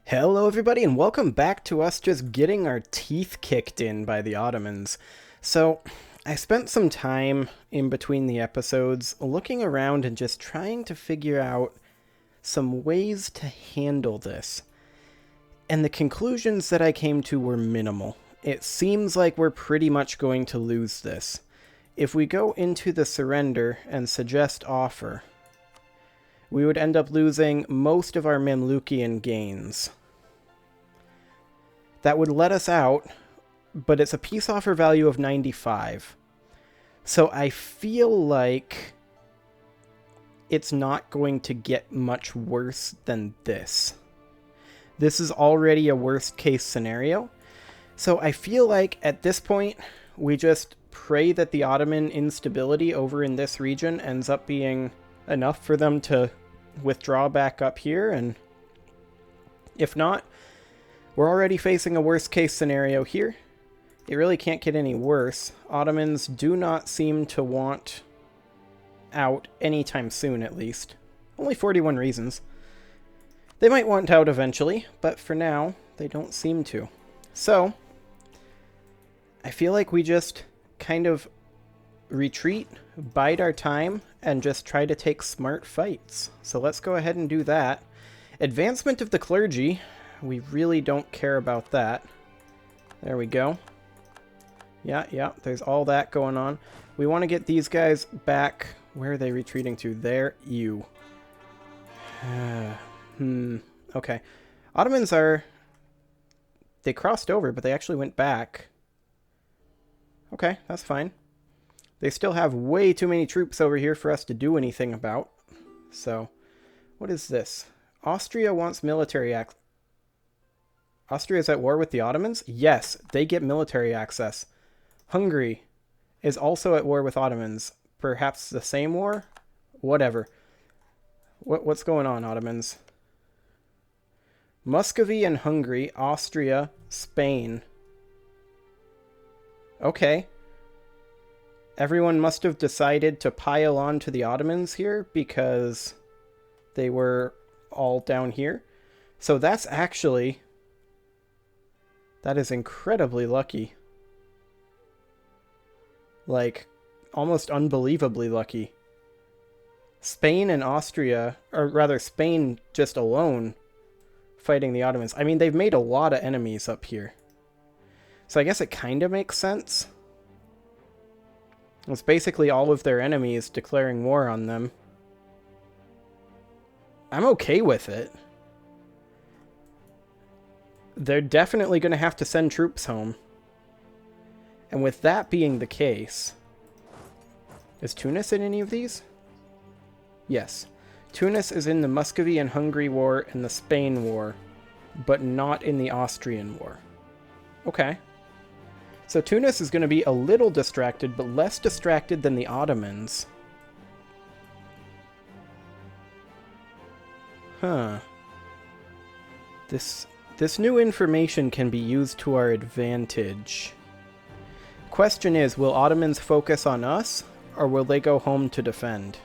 Hello everybody and welcome back to us just getting our teeth kicked in by the Ottomans. So, I spent some time in between the episodes looking around and just trying to figure out some ways to handle this. And the conclusions that I came to were minimal. It seems like we're pretty much going to lose this. If we go into the surrender and suggest offer, we would end up losing most of our Mamlukian gains. That would let us out, but it's a peace offer value of 95. So I feel like it's not going to get much worse than this. This is already a worst case scenario. So I feel like at this point, we just pray that the Ottoman instability over in this region ends up being enough for them to withdraw back up here, and if not, we're already facing a worst case scenario here. It really can't get any worse. Ottomans do not seem to want out anytime soon, at least. Only 41 reasons. They might want out eventually, but for now, they don't seem to. So, I feel like we just kind of retreat, bide our time, and just try to take smart fights. So let's go ahead and do that. Advancement of the clergy. We really don't care about that. There we go. Yeah, there's all that going on. We want to get these guys back. Where are they retreating to? There, you. Okay. Ottomans are... They crossed over, but they actually went back. Okay, that's fine. They still have way too many troops over here for us to do anything about. So, what is this? Austria wants military access. Austria is at war with the Ottomans? Yes, they get military access. Hungary is also at war with Ottomans. Perhaps the same war? Whatever. What's going on, Ottomans? Muscovy and Hungary, Austria, Spain. Okay. Everyone must have decided to pile on to the Ottomans here because they were all down here. So that's actually... That is incredibly lucky. Like, almost unbelievably lucky. Spain and Austria, or rather Spain just alone, fighting the Ottomans. I mean, they've made a lot of enemies up here. So I guess it kind of makes sense. It's basically all of their enemies declaring war on them. I'm okay with it. They're definitely going to have to send troops home. And with that being the case... Is Tunis in any of these? Yes. Tunis is in the Muscovy and Hungary War and the Spain War, but not in the Austrian War. Okay. So Tunis is going to be a little distracted, but less distracted than the Ottomans. Huh. This new information can be used to our advantage. Question is, will Ottomans focus on us, or will they go home to defend?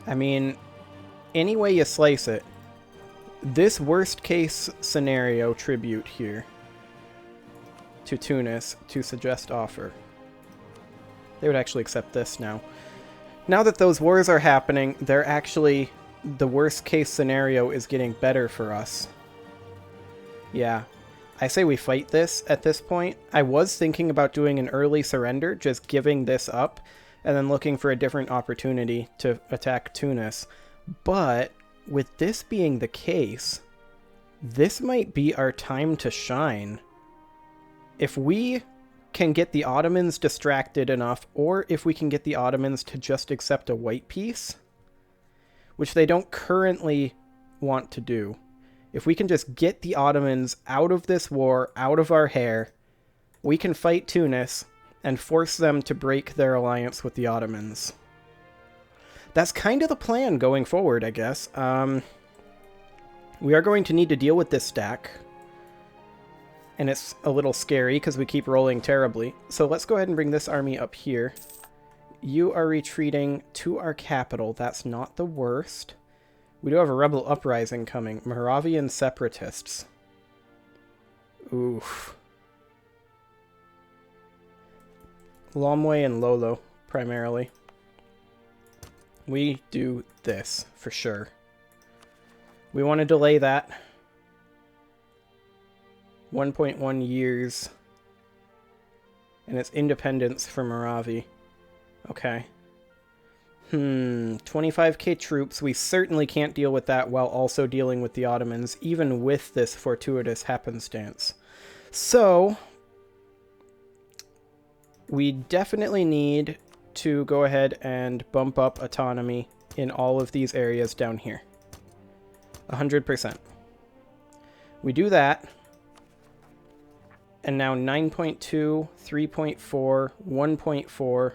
I mean, any way you slice it, this worst case scenario tribute here to Tunis to suggest offer. They would actually accept this now. Now that those wars are happening, they're actually... The worst case scenario is getting better for us. Yeah. I say we fight this at this point. I was thinking about doing an early surrender, just giving this up, and then looking for a different opportunity to attack Tunis. But with this being the case, this might be our time to shine. If we can get the Ottomans distracted enough, or if we can get the Ottomans to just accept a white peace, which they don't currently want to do. If we can just get the Ottomans out of this war, out of our hair, we can fight Tunis and force them to break their alliance with the Ottomans. That's kind of the plan going forward, I guess. We are going to need to deal with this stack. And it's a little scary because we keep rolling terribly. So let's go ahead and bring this army up here. you are retreating to our capital. That's not the worst. We do have a rebel uprising coming. Moravian separatists. Oof. Lomwe and Lolo, primarily. We do this, for sure. We want to delay that. 1.1 years. And it's independence for Moravi. Okay. 25k troops. We certainly can't deal with that while also dealing with the Ottomans, even with this fortuitous happenstance. So, we definitely need to go ahead and bump up autonomy in all of these areas down here. 100%. We do that. And now 9.2, 3.4, 1.4.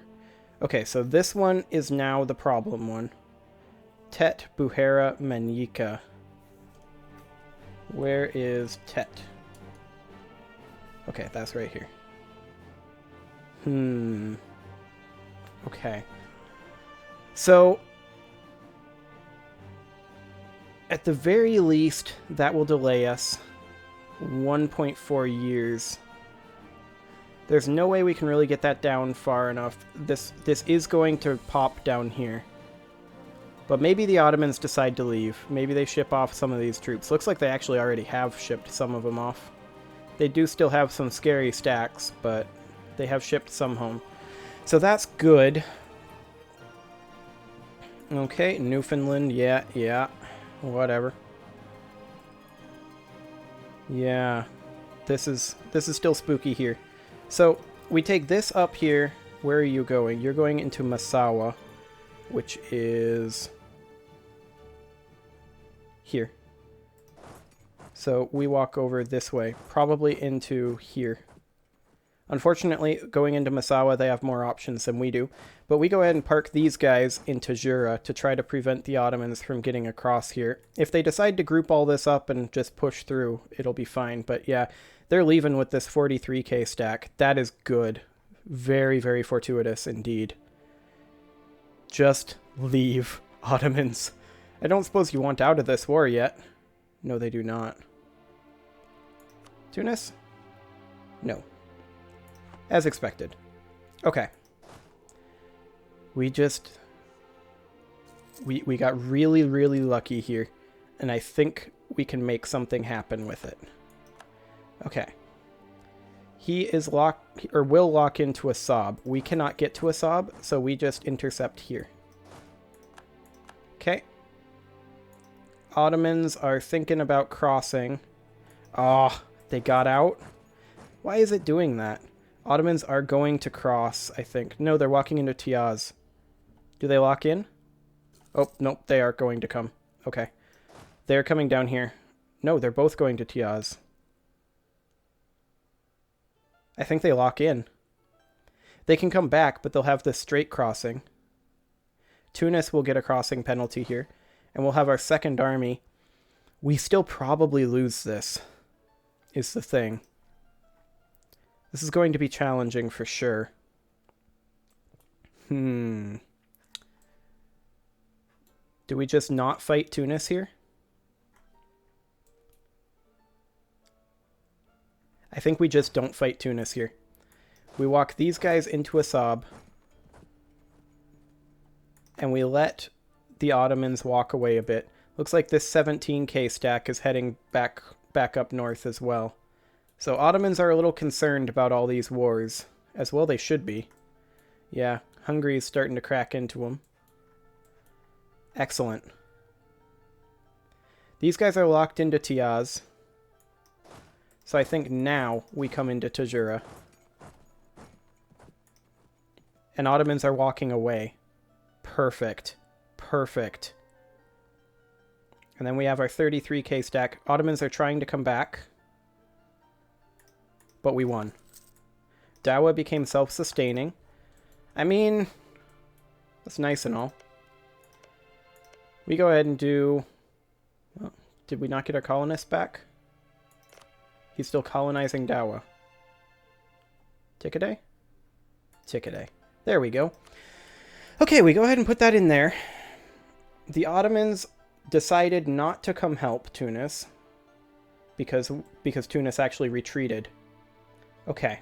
Okay, so this one is now the problem one. Tet, Buhera, Manyika. Where is Tet? Okay, that's right here. Okay. So, at the very least, that will delay us 1.4 years. There's no way we can really get that down far enough. This is going to pop down here. But maybe the Ottomans decide to leave. Maybe they ship off some of these troops. Looks like they actually already have shipped some of them off. They do still have some scary stacks, but they have shipped some home. So that's good. Okay, Newfoundland, yeah, whatever. Yeah, this is still spooky here. So, we take this up here. Where are you going? You're going into Massawa, which is here. So, we walk over this way, probably into here. Unfortunately, going into Massawa, they have more options than we do. But we go ahead and park these guys into Jura to try to prevent the Ottomans from getting across here. If they decide to group all this up and just push through, it'll be fine. But yeah, they're leaving with this 43k stack. That is good. Very, very fortuitous indeed. Just leave, Ottomans. I don't suppose you want out of this war yet. No, they do not. Tunis? No. As expected. Okay. We got really, really lucky here. And I think we can make something happen with it. Okay. He is will lock into Assab. We cannot get to Assab, so we just intercept here. Okay. Ottomans are thinking about crossing. Ah, they got out. Why is it doing that? Ottomans are going to cross, I think. No, they're walking into Tiaz. Do they lock in? Oh, nope, they are going to come. Okay. They're coming down here. No, they're both going to Tiaz. I think they lock in. They can come back, but they'll have this straight crossing. Tunis will get a crossing penalty here, and we'll have our second army. We still probably lose this, is the thing. This is going to be challenging for sure. Do we just not fight Tunis here? I think we just don't fight Tunis here. We walk these guys into Assab. And we let the Ottomans walk away a bit. Looks like this 17k stack is heading back up north as well. So Ottomans are a little concerned about all these wars. As well they should be. Yeah, Hungary is starting to crack into them. Excellent. These guys are locked into Tiaz. So I think now we come into Tajura. And Ottomans are walking away. Perfect. Perfect. And then we have our 33k stack. Ottomans are trying to come back. But we won. Dawa became self-sustaining. I mean, that's nice and all. We go ahead and do... Well, did we not get our colonists back? He's still colonizing Dawa. Tickaday? Tickaday. There we go. Okay, we go ahead and put that in there. The Ottomans decided not to come help Tunis because Tunis actually retreated. Okay.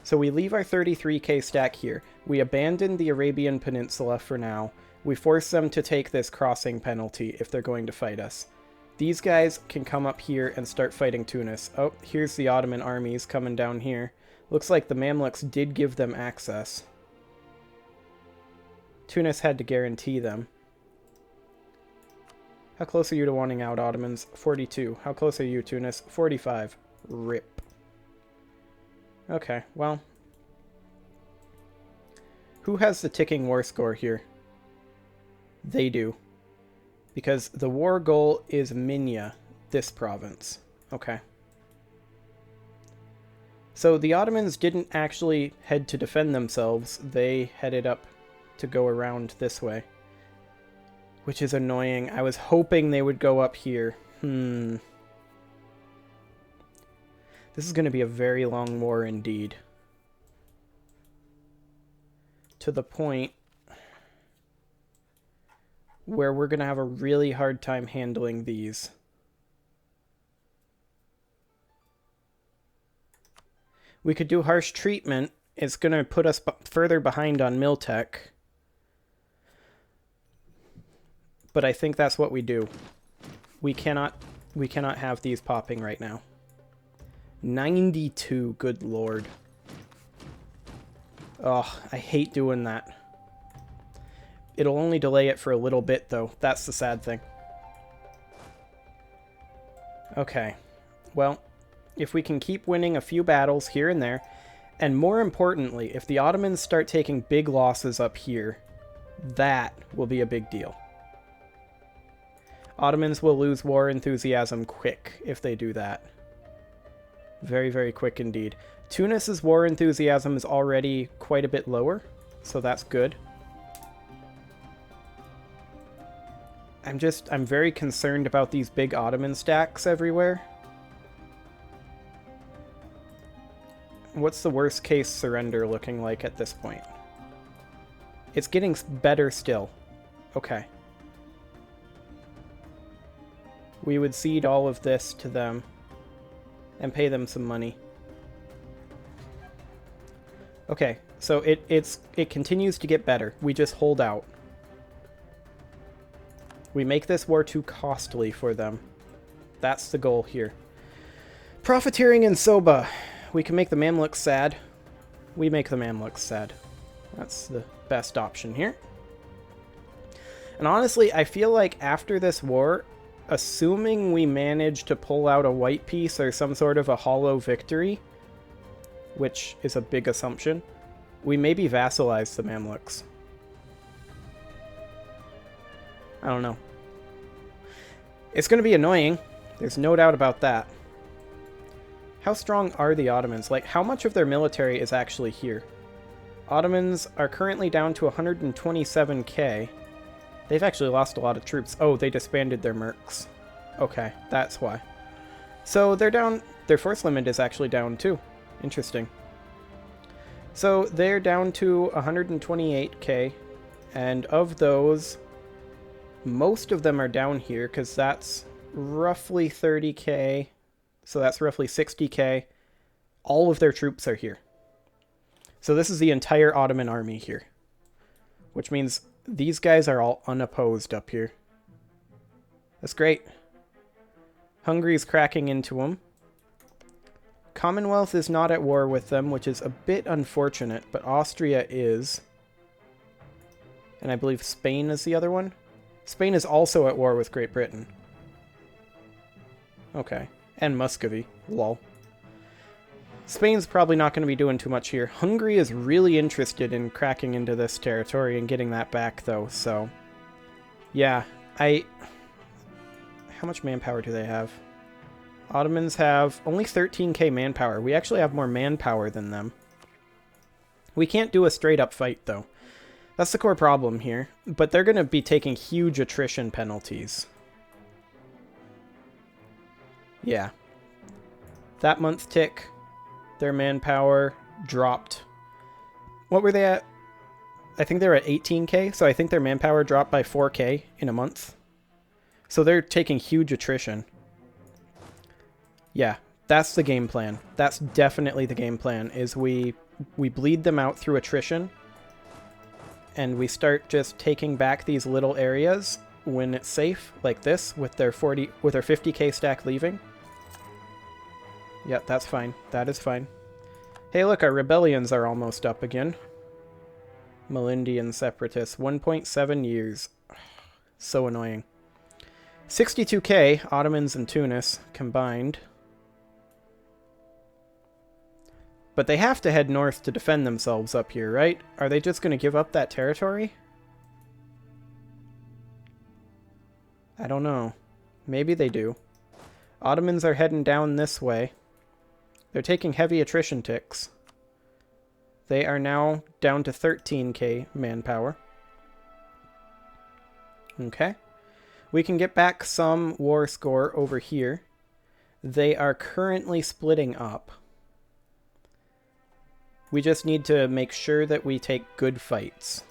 So we leave our 33k stack here. We abandon the Arabian Peninsula for now. We force them to take this crossing penalty if they're going to fight us. These guys can come up here and start fighting Tunis. Oh, here's the Ottoman armies coming down here. Looks like the Mamluks did give them access. Tunis had to guarantee them. How close are you to wanting out, Ottomans? 42. How close are you, Tunis? 45. Rip. Okay, well. Who has the ticking war score here? They do. Because the war goal is Minya, this province. Okay. So the Ottomans didn't actually head to defend themselves. They headed up to go around this way. Which is annoying. I was hoping they would go up here. This is going to be a very long war indeed. To the point where we're going to have a really hard time handling these. We could do harsh treatment. It's going to put us further behind on Miltech. But I think that's what we do. We cannot have these popping right now. 92, good lord. Oh, I hate doing that. It'll only delay it for a little bit, though. That's the sad thing. Okay. Well, if we can keep winning a few battles here and there, and more importantly, if the Ottomans start taking big losses up here, that will be a big deal. Ottomans will lose war enthusiasm quick if they do that. Very, very quick indeed. Tunis's war enthusiasm is already quite a bit lower, so that's good. I'm very concerned about these big Ottoman stacks everywhere. What's the worst case surrender looking like at this point? It's getting better still. Okay. We would cede all of this to them and pay them some money. Okay, so it continues to get better. We just hold out. We make this war too costly for them. That's the goal here. Profiteering in Soba. We can make the Mamluks sad. We make the Mamluks sad. That's the best option here. And honestly, I feel like after this war, assuming we manage to pull out a white piece or some sort of a hollow victory, which is a big assumption, we maybe vassalize the Mamluks. I don't know. It's going to be annoying. There's no doubt about that. How strong are the Ottomans? Like, how much of their military is actually here? Ottomans are currently down to 127k. They've actually lost a lot of troops. Oh, they disbanded their mercs. Okay, that's why. So they're down. Their force limit is actually down too. Interesting. So they're down to 128k. And of those, most of them are down here because that's roughly 30k. So that's roughly 60k. All of their troops are here. So this is the entire Ottoman army here. Which means these guys are all unopposed up here. That's great. Hungary's cracking into them. Commonwealth is not at war with them, which is a bit unfortunate, but Austria is. And I believe Spain is the other one. Spain is also at war with Great Britain. Okay. And Muscovy. Lol. Spain's probably not going to be doing too much here. Hungary is really interested in cracking into this territory and getting that back, though, so... Yeah, How much manpower do they have? Ottomans have only 13k manpower. We actually have more manpower than them. We can't do a straight-up fight, though. That's the core problem here. But they're going to be taking huge attrition penalties. Yeah. That month tick, their manpower dropped. What were they at? I think they're at 18k, so I think their manpower dropped by 4k in a month. So they're taking huge attrition. Yeah, that's the game plan. That's definitely the game plan, is we bleed them out through attrition, and we start just taking back these little areas when it's safe, like this, with their 50k stack leaving. Yep, that's fine. That is fine. Hey, look, our rebellions are almost up again. Melindian Separatists, 1.7 years. So annoying. 62k, Ottomans and Tunis combined. But they have to head north to defend themselves up here, right? Are they just going to give up that territory? I don't know. Maybe they do. Ottomans are heading down this way. They're taking heavy attrition ticks. They are now down to 13k manpower. Okay. We can get back some war score over here. They are currently splitting up. We just need to make sure that we take good fights.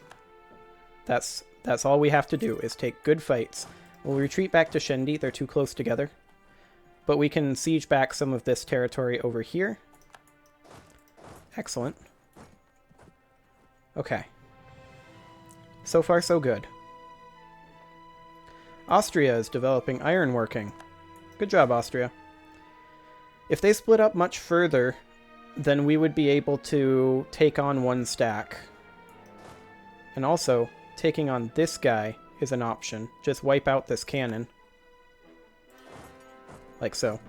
That's all we have to do, is take good fights. We'll retreat back to Shendi. They're too close together. But we can siege back some of this territory over here. Excellent. Okay. So far, so good. Austria is developing ironworking. Good job, Austria. If they split up much further, then we would be able to take on one stack. And also, taking on this guy is an option. Just wipe out this cannon. Like so.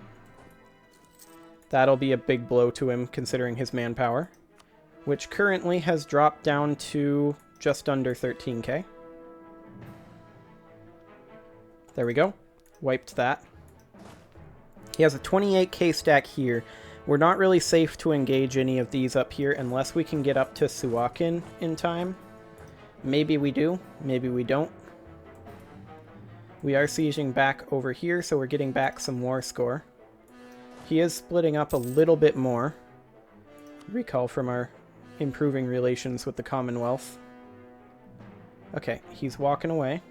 That'll be a big blow to him, considering his manpower, which currently has dropped down to just under 13k. There we go. Wiped that. He has a 28k stack here. We're not really safe to engage any of these up here unless we can get up to Suakin in time. Maybe we do, maybe we don't. We are sieging back over here, so we're getting back some war score. He is splitting up a little bit more. Recall from our improving relations with the Commonwealth. Okay, he's walking away.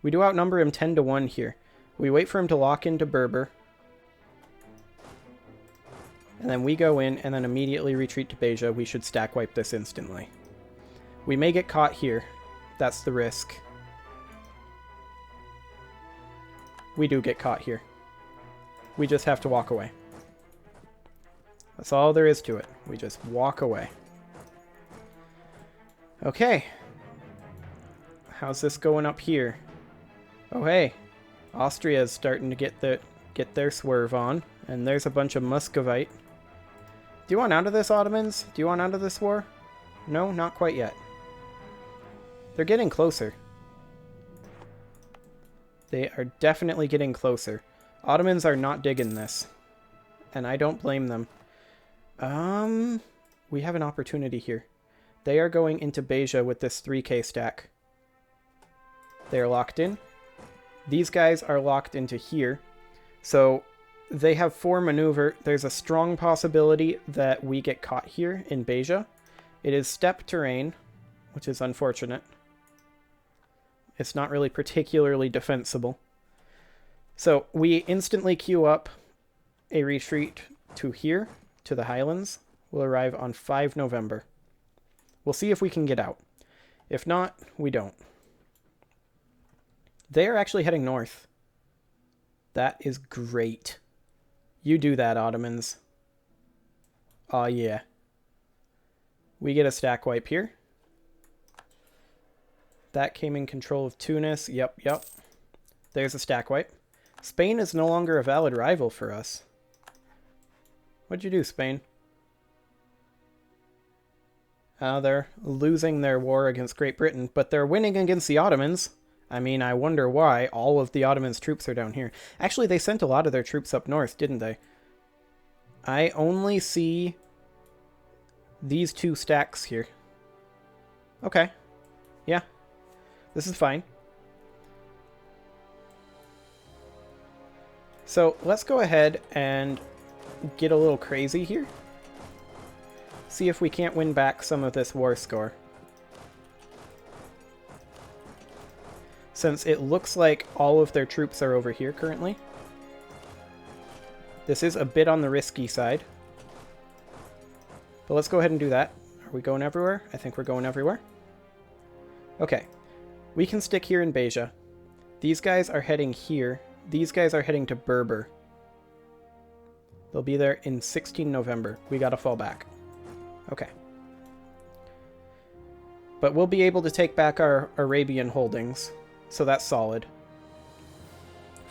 We do outnumber him 10 to 1 here. We wait for him to lock into Berber. And then we go in and then immediately retreat to Beja. We should stack wipe this instantly. We may get caught here. That's the risk. We do get caught here. We just have to walk away. That's all there is to it. We just walk away. Okay. How's this going up here? Oh hey, Austria is starting to get their swerve on, and there's a bunch of Muscovite. Do you want out of this, Ottomans? Do you want out of this war? No, not quite yet. They're getting closer. They are definitely getting closer. Ottomans are not digging this, and I don't blame them. We have an opportunity here. They are going into Beja with this 3k stack. They are locked in. These guys are locked into here. So they have 4 maneuver. There's a strong possibility that we get caught here in Beja. It is steppe terrain, which is unfortunate. It's not really particularly defensible. So we instantly queue up a retreat to here, to the Highlands. We'll arrive on 5 November. We'll see if we can get out. If not, we don't. They are actually heading north. That is great. You do that, Ottomans. Aw, yeah. We get a stack wipe here. That came in control of Tunis. Yep. There's a stack wipe. Spain is no longer a valid rival for us. What'd you do, Spain? They're losing their war against Great Britain, but they're winning against the Ottomans. I mean, I wonder why all of the Ottomans' troops are down here. Actually, they sent a lot of their troops up north, didn't they? I only see these 2 stacks here. Okay. Yeah. This is fine. So let's go ahead and get a little crazy here. See if we can't win back some of this war score. since it looks like all of their troops are over here currently. This is a bit on the risky side. But let's go ahead and do that. Are we going everywhere? I think we're going everywhere. Okay. We can stick here in Beja. These guys are heading here. These guys are heading to Berber. They'll be there in 16 November. We gotta fall back. Okay. But we'll be able to take back our Arabian holdings. So that's solid.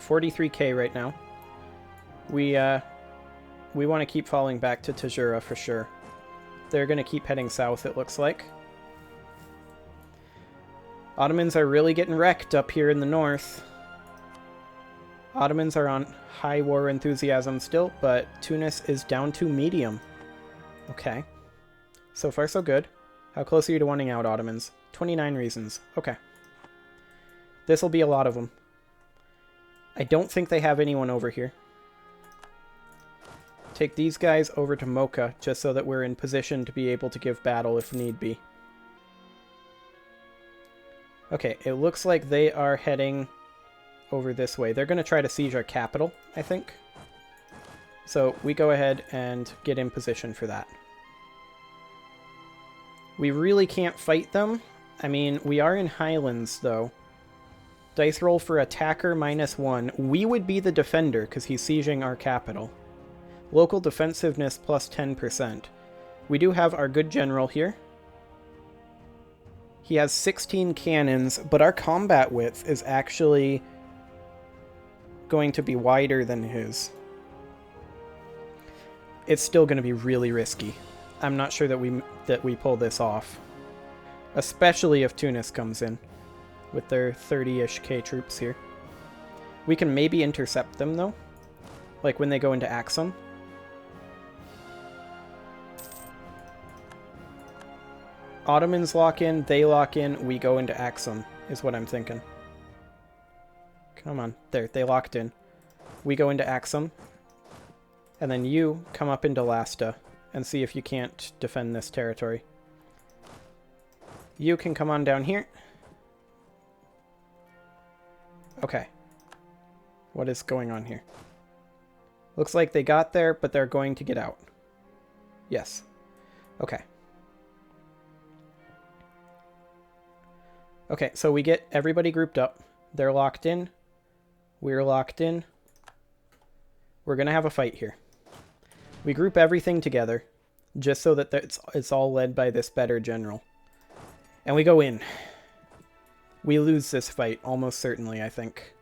43k right now. We want to keep falling back to Tajura for sure. They're going to keep heading south, it looks like. Ottomans are really getting wrecked up here in the north. Ottomans are on high war enthusiasm still, but Tunis is down to medium. Okay. So far, so good. How close are you to wanting out, Ottomans? 29 reasons. Okay. This will be a lot of them. I don't think they have anyone over here. Take these guys over to Mocha, just so that we're in position to be able to give battle if need be. Okay, it looks like they are heading over this way. They're going to try to siege our capital, I think. So we go ahead and get in position for that. We really can't fight them. I mean, we are in Highlands, though. Dice roll for attacker -1. We would be the defender, because he's sieging our capital. Local defensiveness plus 10%. We do have our good general here. He has 16 cannons, but our combat width is actually going to be wider than his. It's still going to be really risky. I'm not sure that we pull this off. Especially if Tunis comes in with their 30-ish K troops here. We can maybe intercept them, though. Like when they go into Axum. Ottomans lock in, they lock in, we go into Axum, is what I'm thinking. Come on. There, they locked in. We go into Axum. And then you come up into Lasta and see if you can't defend this territory. You can come on down here. Okay. What is going on here? Looks like they got there, but they're going to get out. Yes. Okay. Okay, so we get everybody grouped up. They're locked in. We're locked in. We're going to have a fight here. We group everything together, just so that it's all led by this better general. And we go in. We lose this fight, almost certainly, I think.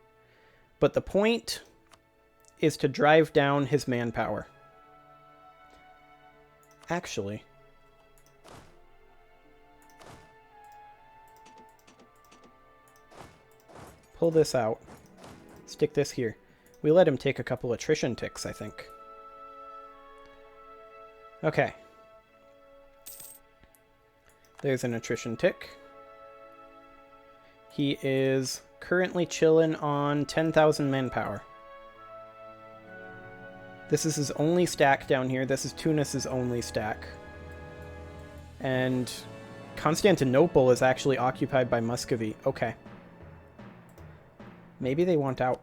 But the point is to drive down his manpower. Actually, pull this out. Stick this here. We let him take a couple attrition ticks, I think. Okay. There's an attrition tick. He is currently chilling on 10,000 manpower. This is his only stack down here. This is Tunis's only stack. And Constantinople is actually occupied by Muscovy. Okay. Maybe they want out.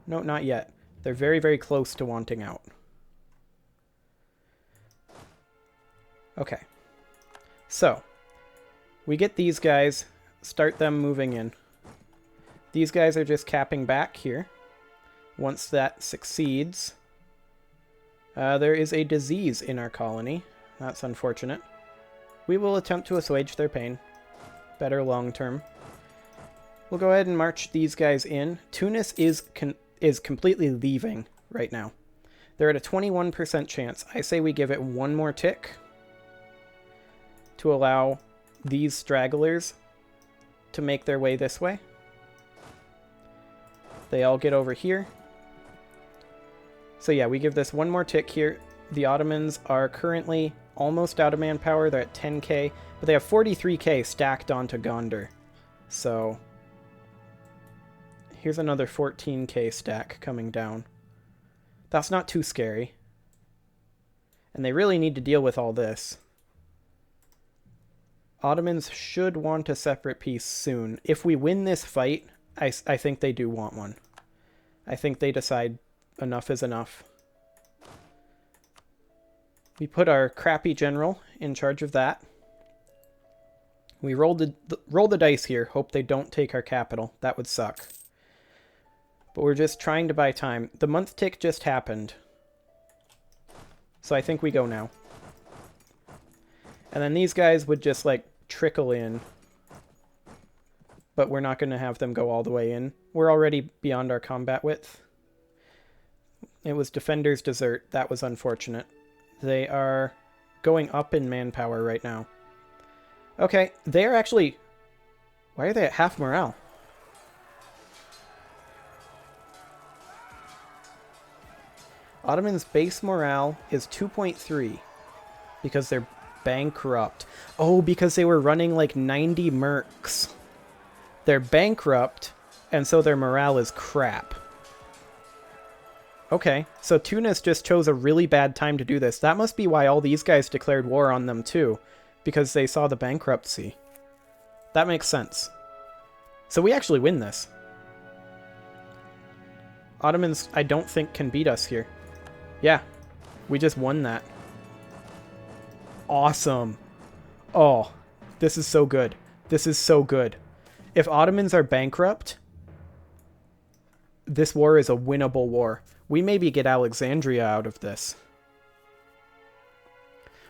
No, not yet. They're very, very close to wanting out. Okay. So, we get these guys, start them moving in. These guys are just capping back here. Once that succeeds, there is a disease in our colony. That's unfortunate. We will attempt to assuage their pain. Better long term. We'll go ahead and march these guys in. Tunis is completely leaving right now. They're at a 21% chance. I say we give it one more tick to allow these stragglers to make their way this way. They all get over here. So yeah, we give this one more tick here. The Ottomans are currently almost out of manpower. They're at 10k, but they have 43k stacked onto Gondar. So here's another 14k stack coming down. That's not too scary. And they really need to deal with all this. Ottomans should want a separate peace soon. If we win this fight, I think they do want one. I think they decide enough is enough. We put our crappy general in charge of that. We roll the dice here. Hope they don't take our capital. That would suck. But we're just trying to buy time. The month tick just happened. So I think we go now. And then these guys would just, like, trickle in. But we're not going to have them go all the way in. We're already beyond our combat width. It was Defender's Desert. That was unfortunate. They are going up in manpower right now. Okay, they're actually... Why are they at half morale? Ottoman's base morale is 2.3 because they're bankrupt. Oh, because they were running like 90 mercs. They're bankrupt, and so their morale is crap. Okay, so Tunis just chose a really bad time to do this. That must be why all these guys declared war on them too, because they saw the bankruptcy. That makes sense. So we actually win this. Ottomans, I don't think, can beat us here. Yeah, we just won that. Awesome. Oh, this is so good. This is so good. If Ottomans are bankrupt, this war is a winnable war. We maybe get Alexandria out of this.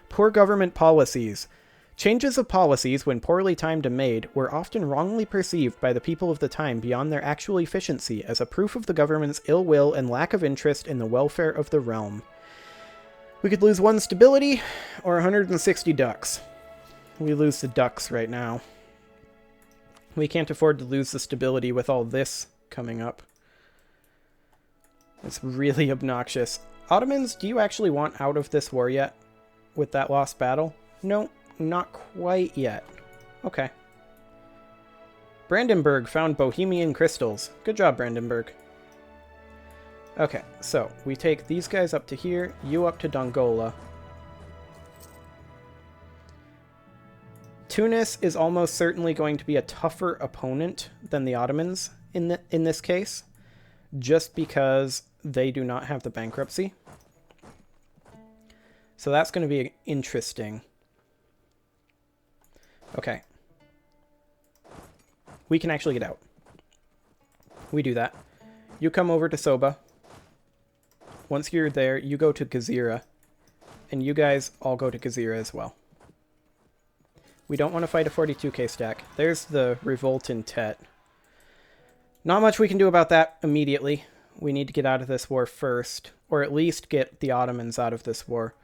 Poor government policies. Changes of policies, when poorly timed and made, were often wrongly perceived by the people of the time beyond their actual efficiency as a proof of the government's ill will and lack of interest in the welfare of the realm. We could lose 1 stability or 160 ducks. We lose the ducks right now. We can't afford to lose the stability with all this coming up. It's really obnoxious. Ottomans, do you actually want out of this war yet? With that lost battle? No, not quite yet. Okay. Brandenburg found Bohemian crystals. Good job, Brandenburg. Okay, so we take these guys up to here, you up to Dongola. Tunis is almost certainly going to be a tougher opponent than the Ottomans in this case, just because they do not have the bankruptcy. So that's going to be interesting. Okay. We can actually get out. We do that. You come over to Soba. Once you're there, you go to Gezira. And you guys all go to Gezira as well. We don't want to fight a 42k stack. There's the revolt in Tet. Not much we can do about that immediately. We need to get out of this war first. Or at least get the Ottomans out of this war.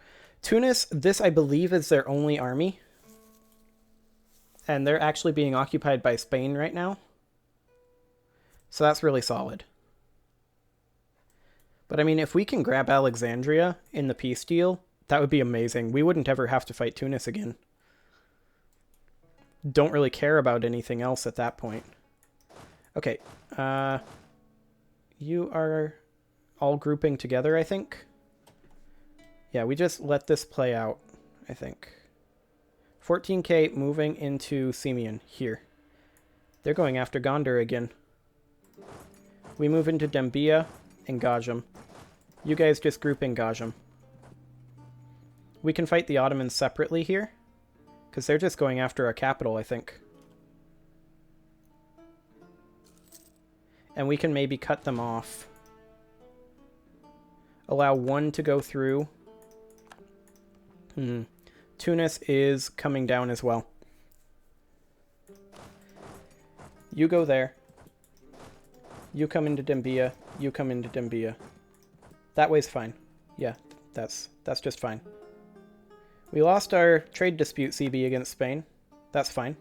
Tunis, this I believe is their only army. And they're actually being occupied by Spain right now. So that's really solid. But I mean, if we can grab Alexandria in the peace deal, that would be amazing. We wouldn't ever have to fight Tunis again. Don't really care about anything else at that point. Okay. You are all grouping together, I think. Yeah, we just let this play out, I think. 14k moving into Simeon here. They're going after Gondar again. We move into Dembia and Gajam. You guys just group in Gajam. We can fight the Ottomans separately here, because they're just going after our capital, I think. And we can maybe cut them off. Allow one to go through. Tunis is coming down as well. You go there. You come into Dembia. You come into Dembia. That way's fine. Yeah, that's just fine. We lost our trade dispute CB against Spain. That's fine.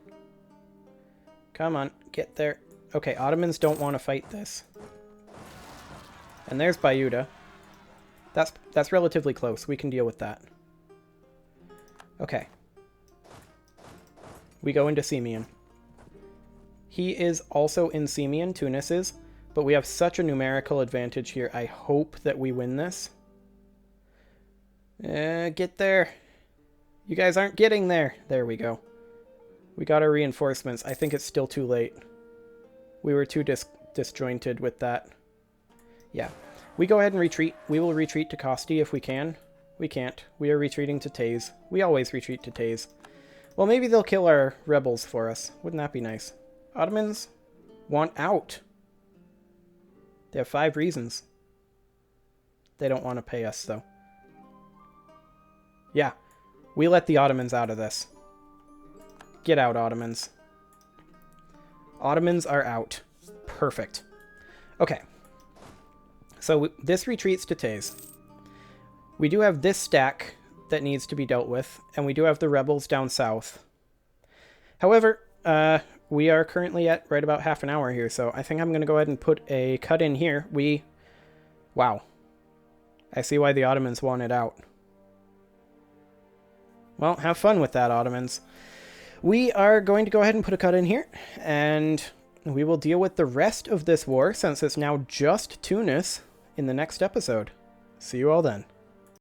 Come on, get there. Okay, Ottomans don't want to fight this. And there's Bayuda. That's relatively close. We can deal with that. Okay. We go into Simeon. He is also in Simeon, Tunis is, but we have such a numerical advantage here. I hope that we win this. Get there. You guys aren't getting there. There we go. We got our reinforcements. I think it's still too late. We were too disjointed with that. Yeah. We go ahead and retreat. We will retreat to Kosti if we can. We can't. We are retreating to Taze. We always retreat to Taze. Well, maybe they'll kill our rebels for us. Wouldn't that be nice? Ottomans want out. They have 5 reasons. They don't want to pay us, though. Yeah. We let the Ottomans out of this. Get out, Ottomans. Ottomans are out. Perfect. Okay. So this retreats to Taze. We do have this stack that needs to be dealt with, and we do have the rebels down south. However, we are currently at right about half an hour here, so I think I'm going to go ahead and put a cut in here. Wow. I see why the Ottomans wanted out. Well, have fun with that, Ottomans. We are going to go ahead and put a cut in here, and we will deal with the rest of this war, since it's now just Tunis, in the next episode. See you all then.